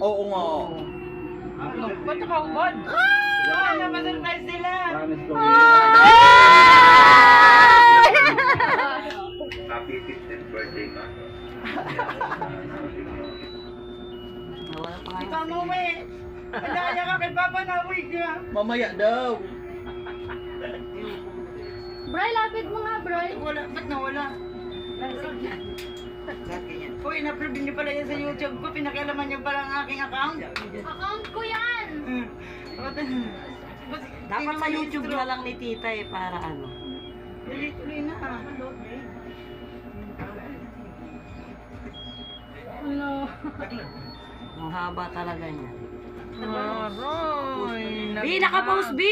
Oo nga. Ba't nakaubad? Ano ba surprise sila? Promise ko. Happy 15th birthday, ma. Ikaw mo, we. Kaya ka kay Papa na, uwi ka. Mamaya daw. Bray, lapit mo nga, Bray. Wala, ba't nawala? Uy, in-upload niyo pala yan sa YouTube ko. Pinakialaman niyo pala ang aking account. Account ko yan. Dapat sa YouTube na lang ni tita eh, para ano. Tuloy na. Ano? Ang haba talaga niya. Aroy. B, naka-post B!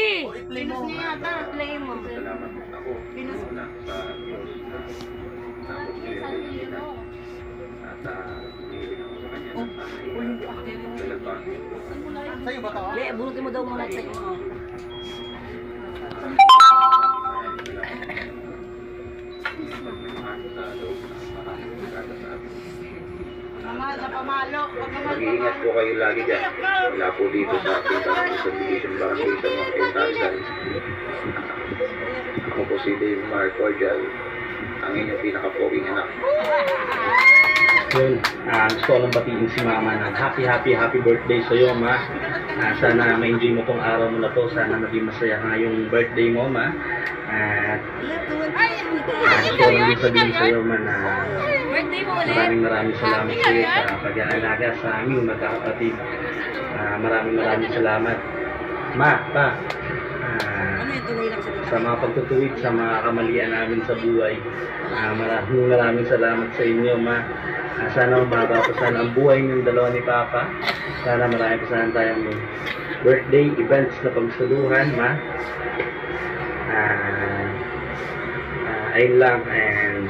Pinos niya yata. Play mo. Salamat ako. Pinos. Una sa Diyos na napupunin ko yung ina. At hihiling ako sa kanya ng dalagang. Sa'yo ba to? Hindi, bunutin mo daw muna sa'yo. Mama, sa pamalo. Mag-iingat po kayo lagi dyan. Wala po dito sa ating subdivision barangay sa mga Pintasan. Ako po si Dave Mar Cordial, ang inyong pinaka-poging anak. Yun, gusto ko lang batiin si Mama na happy birthday sa iyo, Ma. Sana ma-enjoy mo tong araw mo na to. Sana maging masaya nga yung birthday mo, Ma. At gusto ko lang din sabihin sa iyo, Ma, na Birthday mo ulit. maraming salamat sa iyo sa pag-aalaga sa aming magkakapatid. Maraming salamat. Ma, Pa, Ano yung tuloy lang sa mga pagtutuwid, sa mga kamalian namin sa buhay. Maraming salamat sa inyo, Ma. Sana umaba pa sana ang buhay ng dalawa ni Papa. Sana marami pa sana tayong birthday events na pagsaluhan, Ma. Ayun lang, and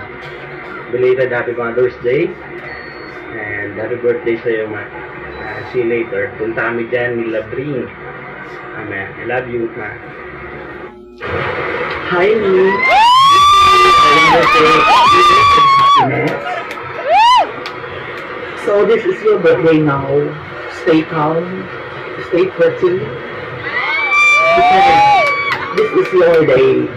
belated Happy Mother's Day. And happy birthday sa iyo, Ma. See you later. Punta kami dyan, ni Labring. Amen. I love you, Ma. Hi, Mi. So this is your birthday now. Stay calm, stay pretty. Because this is your day.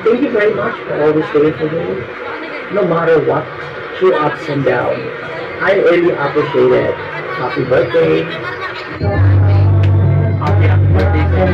Thank you very much for always doing for me. No matter what, through ups and downs. I really appreciate it. Happy birthday. Happy birthday sa